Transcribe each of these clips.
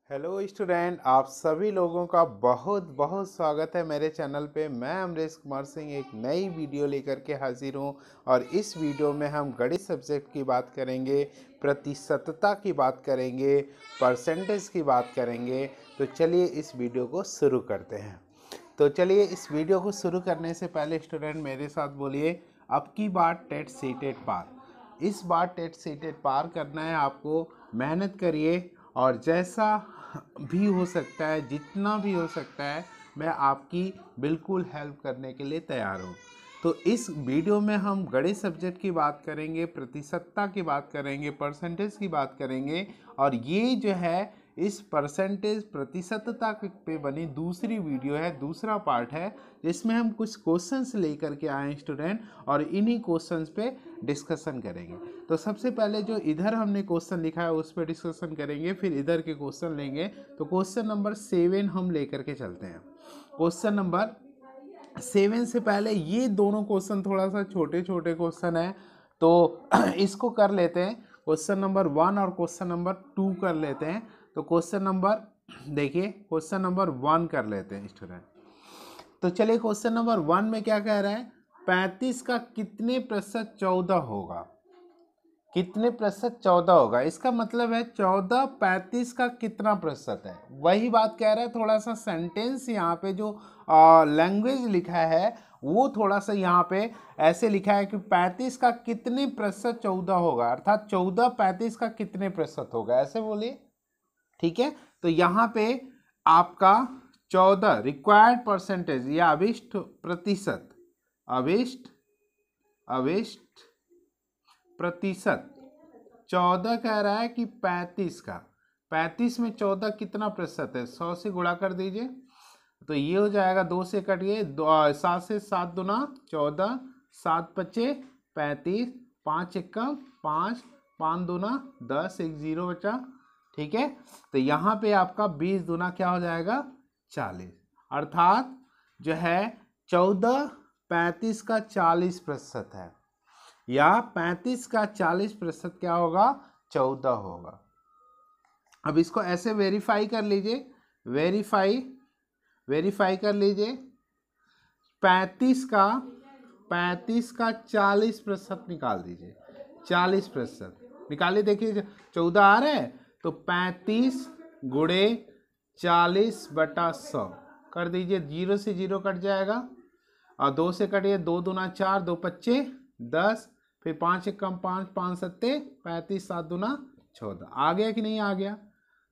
Hello student, आप सभी लोगों का बहुत बहुत स्वागत है मेरे चैनल पे। मैं अमरेश कुमार सिंह एक नई वीडियो लेकर के हाजिर हूँ और इस वीडियो में हम गणित सब्जेक्ट की बात करेंगे, प्रतिशतता की बात करेंगे, परसेंटेज की बात करेंगे। तो चलिए इस वीडियो को शुरू करते हैं। तो चलिए इस वीडियो को शुरू करने से पहले स्टूडेंट मेरे साथ बोलिए, अब की बार टेट सीटेट पार। इस बार टेट सीटेट पार करना है आपको, मेहनत करिए और जैसा भी हो सकता है, जितना भी हो सकता है, मैं आपकी बिल्कुल हेल्प करने के लिए तैयार हूँ। तो इस वीडियो में हम गणित सब्जेक्ट की बात करेंगे, प्रतिशतता की बात करेंगे, परसेंटेज की बात करेंगे और ये जो है इस परसेंटेज प्रतिशतता पे बनी दूसरी वीडियो है, दूसरा पार्ट है, जिसमें हम कुछ क्वेश्चंस लेकर के आए हैं स्टूडेंट और इन्हीं क्वेश्चंस पे डिस्कशन करेंगे। तो सबसे पहले जो इधर हमने क्वेश्चन लिखा है उस पर डिस्कशन करेंगे, फिर इधर के क्वेश्चन लेंगे। तो क्वेश्चन नंबर 7 हम लेकर के चलते हैं। क्वेश्चन नंबर 7 से पहले ये दोनों क्वेश्चन थोड़ा सा छोटे छोटे क्वेश्चन है, तो इसको कर लेते हैं। क्वेश्चन नंबर 1 और क्वेश्चन नंबर 2 कर लेते हैं। तो क्वेश्चन नंबर देखिए, क्वेश्चन नंबर 1 कर लेते हैं स्टूडेंट। तो चलिए क्वेश्चन नंबर 1 में क्या कह रहा है, 35 का कितने प्रतिशत 14 होगा। कितने प्रतिशत 14 होगा, इसका मतलब है 14 35 का कितना प्रतिशत है, वही बात कह रहा है। थोड़ा सा सेंटेंस यहाँ पे जो लैंग्वेज लिखा है वो थोड़ा सा यहाँ पे ऐसे लिखा है कि 35 का कितने प्रतिशत 14 होगा, अर्थात 14 35 का कितने प्रतिशत होगा, ऐसे बोलिए। ठीक है, तो यहाँ पे आपका 14 रिक्वायर्ड परसेंटेज या अभिष्ट प्रतिशत, अभिष्ट अभिष्ट प्रतिशत 14 कह रहा है कि 35 का, 35 में 14 कितना प्रतिशत है, 100 से गुणा कर दीजिए। तो ये हो जाएगा, 2 से कट गए, 7 से 7 दूना 14, 7 पचे 35, 5 एक्का 5, 5 दूना 10, एक जीरो बचा। ठीक है, तो यहाँ पे आपका 20 दूना क्या हो जाएगा, 40। अर्थात जो है 14 35 का 40% है, या 35 का 40% क्या होगा, 14 होगा। अब इसको ऐसे वेरीफाई कर लीजिए, वेरीफाई कर लीजिए। 35 का 40% निकाल दीजिए, 40% निकालिए। देखिए 14 आ रहा है, तो 35 गुणे 40/100 कर दीजिए, 0 से 0 कट जाएगा और 2 से कटिए, 2 दूना 4, 2 पच्चे 10, फिर 5 एक कम 5, 5 सत्ते 35, 7 दूना 14। आ गया कि नहीं आ गया।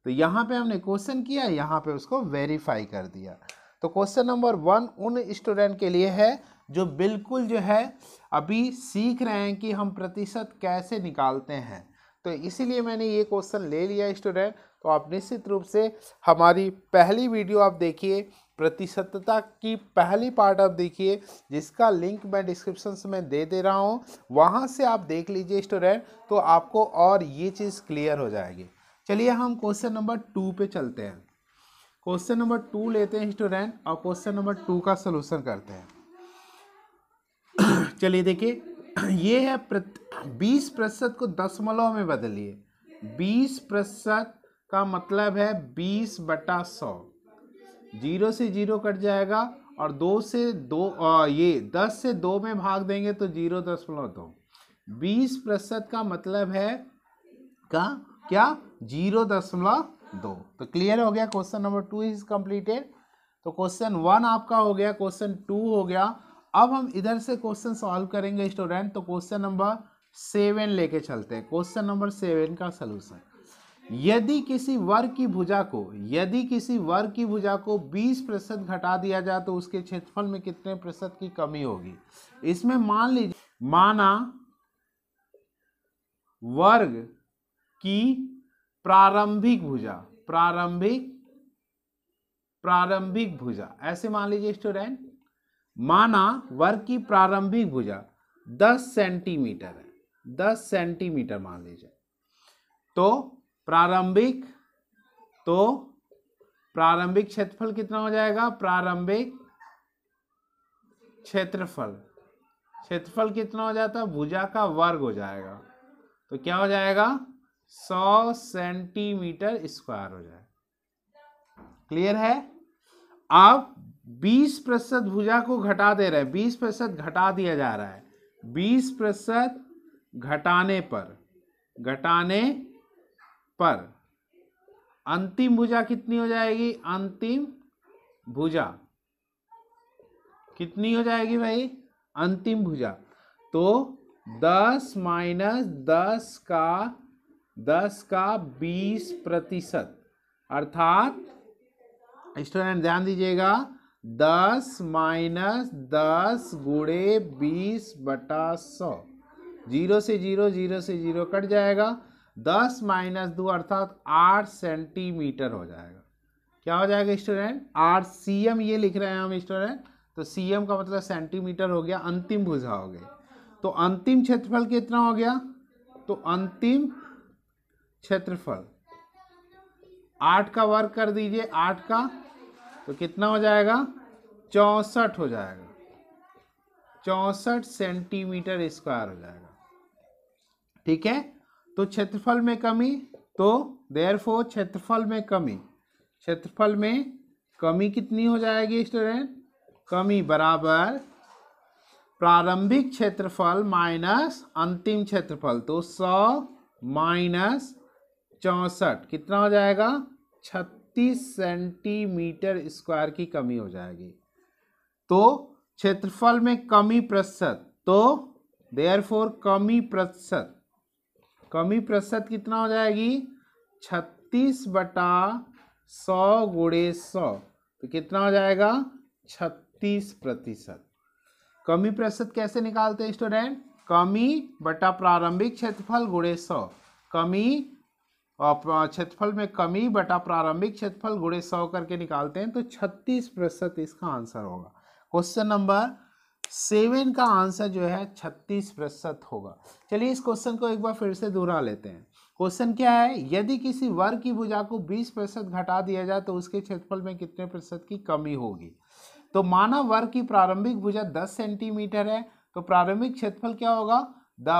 तो यहाँ पे हमने क्वेश्चन किया, यहाँ पे उसको वेरीफाई कर दिया। तो क्वेश्चन नंबर 1 उन स्टूडेंट के लिए है जो बिल्कुल जो है अभी सीख रहे हैं कि हम प्रतिशत कैसे निकालते हैं। तो इसीलिए मैंने ये क्वेश्चन ले लिया स्टूडेंट। तो आप निश्चित रूप से हमारी पहली वीडियो आप देखिए, प्रतिशतता की पहली पार्ट आप देखिए, जिसका लिंक मैं डिस्क्रिप्शन में दे रहा हूँ, वहाँ से आप देख लीजिए स्टूडेंट, तो आपको और ये चीज़ क्लियर हो जाएगी। चलिए हम क्वेश्चन नंबर 2 पे चलते हैं। क्वेश्चन नंबर 2 लेते हैं स्टूडेंट और क्वेश्चन नंबर 2 का सलूशन करते हैं। चलिए देखिए, ये है 20% को दशमलव में बदलिए। 20% का मतलब है 20/100, 0 से 0 कट जाएगा और 2 से 2 ये 10 से 2 में भाग देंगे तो 0.2। 20% का मतलब है का क्या, 0.2। तो क्लियर हो गया, क्वेश्चन नंबर 2 इज कंप्लीटेड। तो क्वेश्चन 1 आपका हो गया, क्वेश्चन 2 हो गया। अब हम इधर से क्वेश्चन सॉल्व करेंगे स्टूडेंट। तो क्वेश्चन नंबर 7 लेके चलते हैं। क्वेश्चन नंबर 7 का सलूशन, यदि किसी वर्ग की भुजा को 20% घटा दिया जाए तो उसके क्षेत्रफल में कितने प्रतिशत की कमी होगी। इसमें मान लीजिए, माना वर्ग की प्रारंभिक भुजा ऐसे मान लीजिए स्टूडेंट, माना वर्ग की प्रारंभिक भुजा 10 सेंटीमीटर है, 10 सेंटीमीटर मान लीजिए। तो प्रारंभिक क्षेत्रफल कितना हो जाएगा, प्रारंभिक क्षेत्रफल कितना हो जाता है, भुजा का वर्ग हो जाएगा। तो क्या हो जाएगा, 100 सेंटीमीटर स्क्वायर हो जाएगा। क्लियर है। अब 20% भुजा को घटा दे रहे हैं, 20% घटा दिया जा रहा है, 20% घटाने पर अंतिम भुजा कितनी हो जाएगी? अंतिम भुजा कितनी हो जाएगी भाई? अंतिम भुजा तो 10 माइनस 10 का 20%, अर्थात स्टूडेंट ध्यान दीजिएगा, 10 माइनस 10 गुणे 20/100, 0 से 0, 0 से 0 कट जाएगा, 10 माइनस 2 अर्थात 8 सेंटीमीटर हो जाएगा। क्या हो जाएगा स्टूडेंट? 8 cm ये लिख रहे हैं हम स्टूडेंट, तो cm का मतलब सेंटीमीटर हो गया, अंतिम भुजा हो गई। तो अंतिम क्षेत्रफल कितना हो गया? तो अंतिम क्षेत्रफल 8 का वर्ग कर दीजिए, 8 का, तो कितना हो जाएगा? 64 हो जाएगा, 64 सेंटीमीटर स्क्वायर हो जाएगा। ठीक है, तो क्षेत्रफल में कमी, तो देयरफॉर क्षेत्रफल में कमी कितनी हो जाएगी स्टूडेंट? कमी बराबर प्रारंभिक क्षेत्रफल माइनस अंतिम क्षेत्रफल, तो 100 माइनस 64 कितना हो जाएगा? 36 सेंटीमीटर स्क्वायर की कमी हो जाएगी। तो क्षेत्रफल में कमी प्रतिशत, तो देयरफॉर कमी प्रतिशत कितना हो जाएगी? 36/100 गुणे 100, तो कितना हो जाएगा? 36%। कमी प्रतिशत कैसे निकालते हैं स्टूडेंट? कमी बटा प्रारंभिक क्षेत्रफल गुणे 100, कमी और क्षेत्रफल में कमी बटा प्रारंभिक क्षेत्रफल गुणे 100 करके निकालते हैं, तो 36% इसका आंसर होगा। क्वेश्चन नंबर 7 का आंसर जो है 36% होगा। चलिए इस क्वेश्चन को एक बार फिर से दोहरा लेते हैं। क्वेश्चन क्या है? यदि किसी वर्ग की भुजा को 20% घटा दिया जाए तो उसके क्षेत्रफल में कितने प्रतिशत की कमी होगी? तो माना वर्ग की प्रारंभिक भुजा 10 सेंटीमीटर है, तो प्रारंभिक क्षेत्रफल क्या होगा?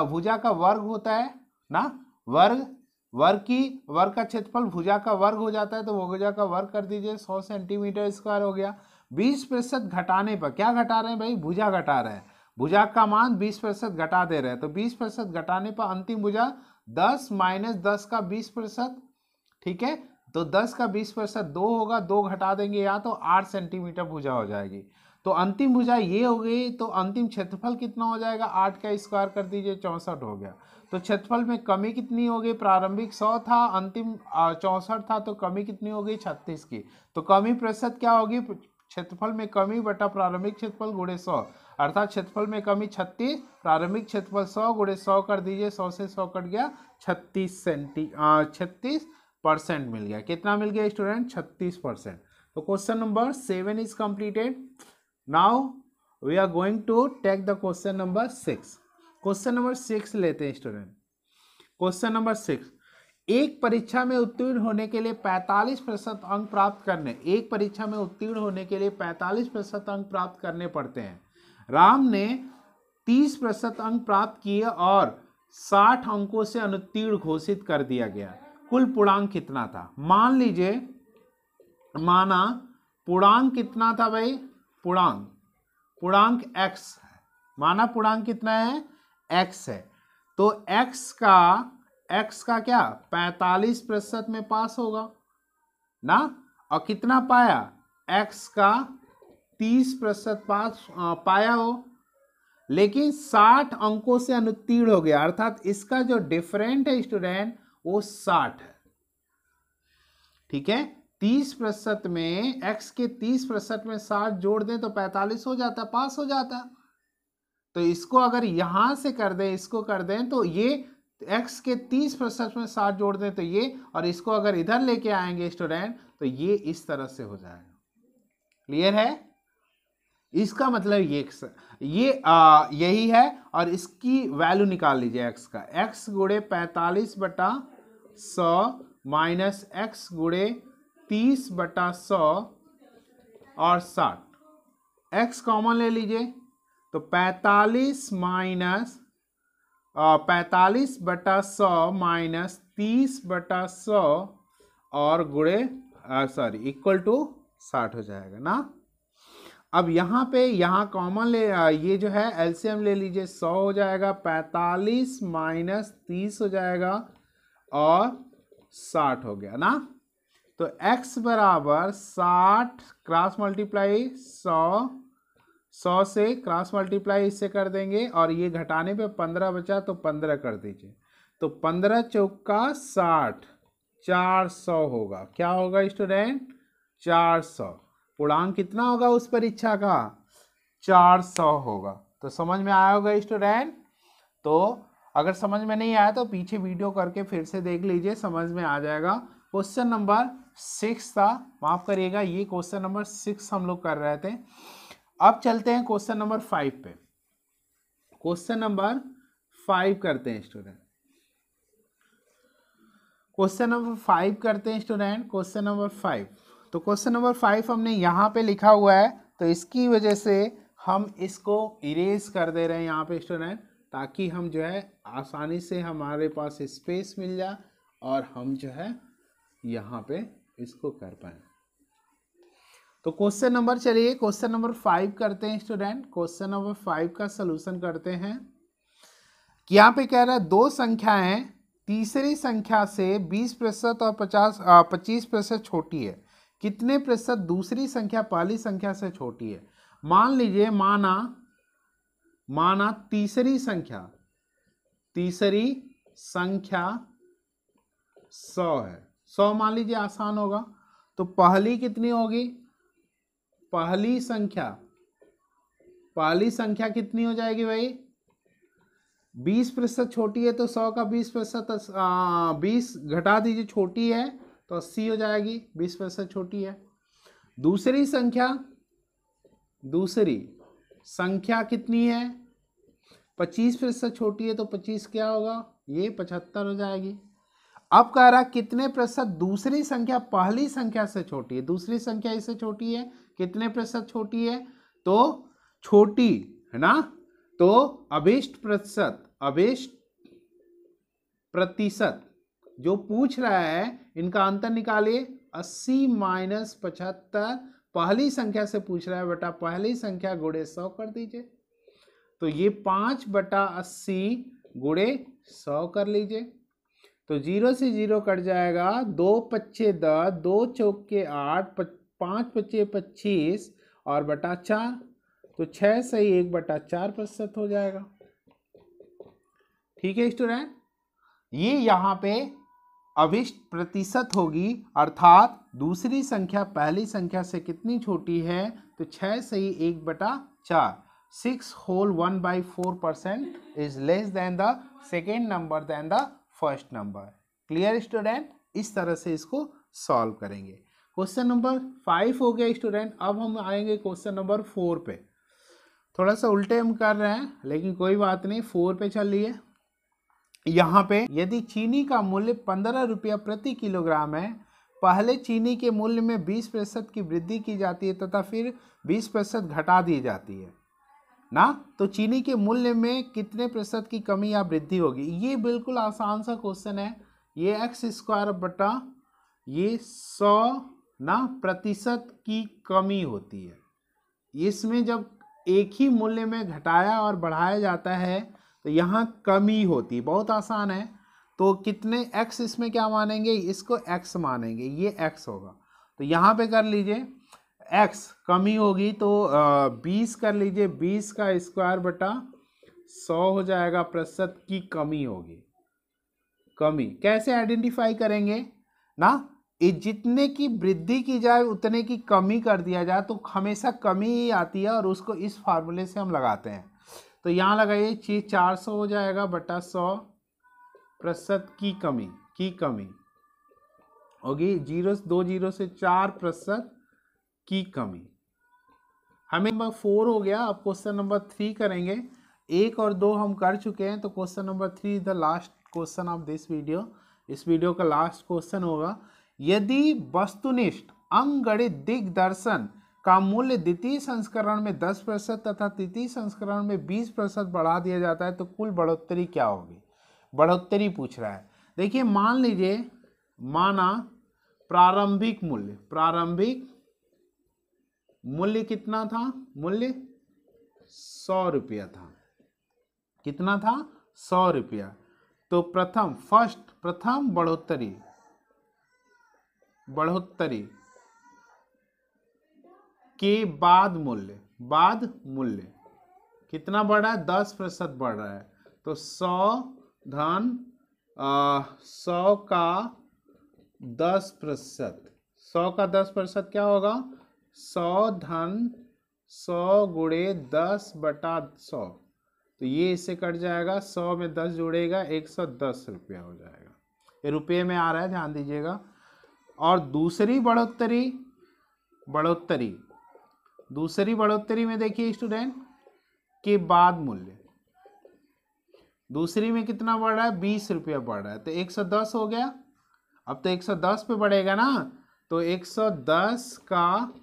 भुजा का वर्ग होता है ना, वर्ग का क्षेत्रफल भुजा का वर्ग हो जाता है, तो वो भुजा का वर्ग कर दीजिए, 100 सेंटीमीटर स्क्वायर हो गया। 20% घटाने पर क्या घटा रहे हैं भाई? भुजा घटा रहे हैं, भुजा का मान 20% घटा दे रहे हैं, तो 20% घटाने पर अंतिम भुजा 10 माइनस 10 का 20%, ठीक है, तो 10 का 20% 2 होगा, 2 घटा देंगे यहाँ, तो 8 सेंटीमीटर भुजा हो जाएगी। तो अंतिम भुजा ये हो गई, तो अंतिम क्षेत्रफल कितना हो जाएगा? 8 का स्क्वायर कर दीजिए, 64 हो गया। तो क्षेत्रफल में कमी कितनी हो गई? प्रारंभिक 100 था, अंतिम 64 था, तो कमी कितनी हो गई? 36 की। तो कमी प्रतिशत क्या होगी? क्षेत्रफल में कमी बटा प्रारंभिक क्षेत्रफल गुणे 100, अर्थात क्षेत्रफल में कमी 36, प्रारंभिक क्षेत्रफल 100 गुणे 100 कर दीजिए, 100 से 100 कट गया, 36% मिल गया। कितना मिल गया स्टूडेंट? 36%। तो question number 7 is completed. Now we are going to take the question number 6। Question number 6 लेते हैं स्टूडेंट। क्वेश्चन नंबर 6, एक परीक्षा में उत्तीर्ण होने के लिए 45% अंक प्राप्त करने, एक परीक्षा में उत्तीर्ण होने के लिए 45% अंक प्राप्त करने पड़ते हैं। राम ने 30% अंक प्राप्त किए और 60 अंकों से अनुत्तीर्ण घोषित कर दिया गया। कुल पूर्णांक कितना था? मान लीजिए, माना पूर्णांक कितना था भाई? पूर्णांक x है, माना पूर्णांक कितना है? x है, तो x का क्या 45% में पास होगा ना, और कितना पाया? x का 30% पास पाया हो, लेकिन 60 अंकों से अनुत्तीर्ण हो गया, अर्थात इसका जो डिफरेंट है स्टूडेंट वो 60 है। ठीक है, 30% में x के 30% में 60 जोड़ दें तो 45 हो जाता, पास हो जाता। तो इसको अगर यहां से कर दें, इसको कर दें, तो ये x के 30% में 60 जोड़ दें तो ये, और इसको अगर इधर लेके आएंगे स्टूडेंट तो ये इस तरह से हो जाएगा। क्लियर है? इसका मतलब ये यही है, और इसकी वैल्यू निकाल लीजिए x का। x गुणे 45/100 माइनस x गुणे 30/100 और 60, x कॉमन ले लीजिए, तो 45 माइनस 45/100 माइनस 30/100 और गुणे सॉरी इक्वल टू 60 हो जाएगा ना। अब यहाँ पे यहाँ कॉमन ले ये जो है एलसीएम ले लीजिए, 100 हो जाएगा, 45 माइनस 30 हो जाएगा और 60 हो गया ना। तो x बराबर 60 क्रॉस मल्टीप्लाई 100 से क्रॉस मल्टीप्लाई इससे कर देंगे और ये घटाने पे 15 बचा तो 15 कर दीजिए। तो 15 चौका 60, 400 होगा। क्या होगा स्टूडेंट? 400। पूर्णांक कितना होगा उस परीक्षा का? 400 होगा। तो समझ में आया होगा स्टूडेंट। तो अगर समझ में नहीं आया तो पीछे वीडियो करके फिर से देख लीजिए, समझ में आ जाएगा। क्वेश्चन नंबर 6 था, माफ करिएगा, ये क्वेश्चन नंबर 6 हम लोग कर रहे थे। अब चलते हैं क्वेश्चन नंबर 5 पे। क्वेश्चन नंबर 5 करते हैं स्टूडेंट। क्वेश्चन नंबर 5 करते हैं स्टूडेंट। क्वेश्चन नंबर 5, तो क्वेश्चन नंबर 5 हमने यहाँ पे लिखा हुआ है, तो इसकी वजह से हम इसको इरेज कर दे रहे हैं यहाँ पे स्टूडेंट, ताकि हम जो है आसानी से हमारे पास स्पेस मिल जाए और हम जो है यहाँ पे इसको कर पाए। तो क्वेश्चन नंबर, चलिए क्वेश्चन नंबर 5 करते हैं स्टूडेंट। क्वेश्चन नंबर 5 का सलूशन करते हैं। कि यहाँ पे कह रहा है दो संख्याएं तीसरी संख्या से 20% और 25% छोटी है, कितने प्रतिशत दूसरी संख्या पहली संख्या से छोटी है? मान लीजिए, माना तीसरी संख्या 100 है। 100 मान लीजिए, आसान होगा। तो पहली कितनी होगी? पहली संख्या कितनी हो जाएगी भाई? 20% छोटी है तो 100 का 20%, 20 घटा दीजिए, छोटी है तो 80 हो जाएगी, 20% छोटी है। दूसरी संख्या कितनी है? 25% छोटी है तो 25 क्या होगा? ये 75 हो जाएगी। अब कह रहा कितने प्रतिशत दूसरी संख्या पहली संख्या से छोटी है? दूसरी संख्या इससे छोटी है, कितने प्रतिशत छोटी है? तो छोटी है ना, तो अभिष्ट प्रतिशत जो पूछ रहा है, इनका अंतर निकालिए। 80 माइनस 75 पहली संख्या से पूछ रहा है बेटा, पहली संख्या गुणे 100 कर दीजिए। तो ये 5/80 गुणे 100 कर लीजिए। तो 0 से 0 कट जाएगा, 2 पच्चे 10, 2 चौके 8, 5 पच्चे 25 और बटा 4, तो 6 सही 1/4% हो जाएगा। ठीक है स्टूडेंट, ये यहाँ पे अभिष्ट प्रतिशत होगी, अर्थात दूसरी संख्या पहली संख्या से कितनी छोटी है? तो 6 सही 1/4, 6 whole 1/4% is less than the second number than the first number. Clear student? इस तरह से इसको सॉल्व करेंगे। क्वेश्चन नंबर 5 हो गया स्टूडेंट। अब हम आएंगे क्वेश्चन नंबर 4 पे। थोड़ा सा उल्टे हम कर रहे हैं, लेकिन कोई बात नहीं, 4 पे चलिए। यहाँ पे यदि चीनी का मूल्य 15 रुपया प्रति किलोग्राम है, पहले चीनी के मूल्य में 20% की वृद्धि की जाती है तथा फिर 20% घटा दी जाती है ना, तो चीनी के मूल्य में कितने प्रतिशत की कमी या वृद्धि होगी? ये बिल्कुल आसान सा क्वेश्चन है। ये x² बटा ये 100 ना प्रतिशत की कमी होती है। इसमें जब एक ही मूल्य में घटाया और बढ़ाया जाता है तो यहाँ कमी होती है। बहुत आसान है। तो कितने x इसमें क्या मानेंगे? इसको x मानेंगे, ये x होगा। तो यहाँ पे कर लीजिए, x कमी होगी तो 20 कर लीजिए, 20 का स्क्वायर बटा 100 हो जाएगा, प्रतिशत की कमी होगी। कमी कैसे आइडेंटिफाई करेंगे ना, जितने की वृद्धि की जाए उतने की कमी कर दिया जाए तो हमेशा कमी ही आती है, और उसको इस फार्मूले से हम लगाते हैं। तो यहाँ लगाइए, चीज 400 हो जाएगा बटा 100, प्रतिशत की कमी होगी 0 से 4% की कमी। हमें नंबर 4 हो गया। अब क्वेश्चन नंबर 3 करेंगे। 1 और 2 हम कर चुके हैं, तो question number 3 the last question of this video. इस वीडियो का लास्ट क्वेश्चन होगा, यदि वस्तुनिष्ठ अंकगणित दिग्दर्शन का मूल्य द्वितीय संस्करण में 10% तथा तृतीय संस्करण में 20% बढ़ा दिया जाता है तो कुल बढ़ोतरी क्या होगी? बढ़ोतरी पूछ रहा है। देखिए, मान लीजिए, माना प्रारंभिक मूल्य, प्रारंभिक मूल्य कितना था? मूल्य 100 रुपया था। कितना था? 100 रुपया। तो प्रथम बढ़ोतरी, बढ़ोतरी के बाद मूल्य, बाद मूल्य कितना बढ़ रहा है? 10% बढ़ रहा है। तो 100 धन 100 का 10%, 100 का 10% क्या होगा? 100 धन 100 गुणे 10/100। तो ये इससे कट जाएगा, 100 में 10 जुड़ेगा, 110 रुपया हो जाएगा। ये रुपये में आ रहा है, ध्यान दीजिएगा। और दूसरी बढ़ोतरी, दूसरी बढ़ोतरी में देखिए स्टूडेंट, के बाद मूल्य, दूसरी में कितना बढ़ रहा है? 20 रुपया बढ़ रहा है। तो 110 हो गया। अब तो 110 पे बढ़ेगा ना, तो 110 का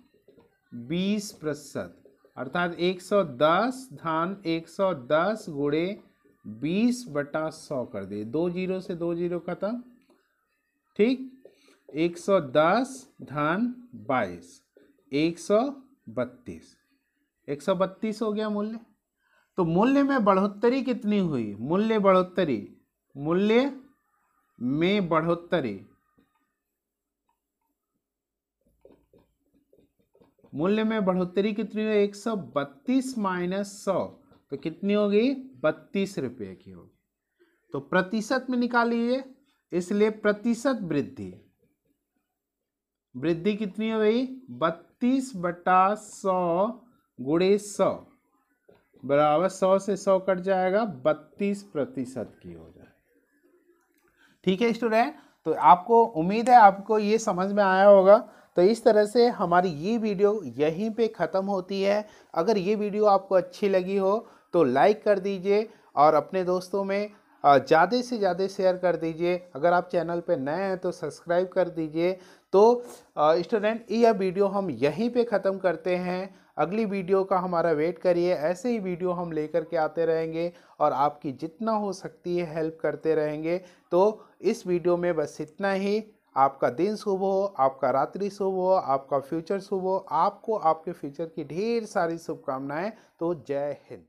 20%, अर्थात 110 धन 110 गुणे 20/100 कर दिए। 2 जीरो से 2 जीरो खत्म, ठीक। 110 धन 22, 132, 132 हो गया मूल्य। तो मूल्य में बढ़ोतरी कितनी हुई? मूल्य बढ़ोतरी, मूल्य में बढ़ोतरी, मूल्य में बढ़ोतरी कितनी हुई? 132 माइनस 100, तो कितनी होगी? 32 रुपये की होगी। तो प्रतिशत में निकालिए, इसलिए प्रतिशत वृद्धि, वृद्धि कितनी हो गई? 32/100 गुणे 100 बराबर 100 से 100 कट जाएगा, 32% की हो जाएगी। ठीक है स्टूडेंट, तो आपको उम्मीद है आपको ये समझ में आया होगा। तो इस तरह से हमारी ये वीडियो यहीं पे ख़त्म होती है। अगर ये वीडियो आपको अच्छी लगी हो तो लाइक कर दीजिए और अपने दोस्तों में ज़्यादा से ज़्यादा शेयर कर दीजिए। अगर आप चैनल पे नए हैं तो सब्सक्राइब कर दीजिए। तो स्टूडेंट, यह वीडियो हम यहीं पे ख़त्म करते हैं। अगली वीडियो का हमारा वेट करिए। ऐसे ही वीडियो हम लेकर के आते रहेंगे और आपकी जितना हो सकती है हेल्प करते रहेंगे। तो इस वीडियो में बस इतना ही। आपका दिन शुभ हो, आपका रात्रि शुभ हो, आपका फ्यूचर शुभ हो। आपको आपके फ्यूचर की ढेर सारी शुभकामनाएं। तो जय हिंद।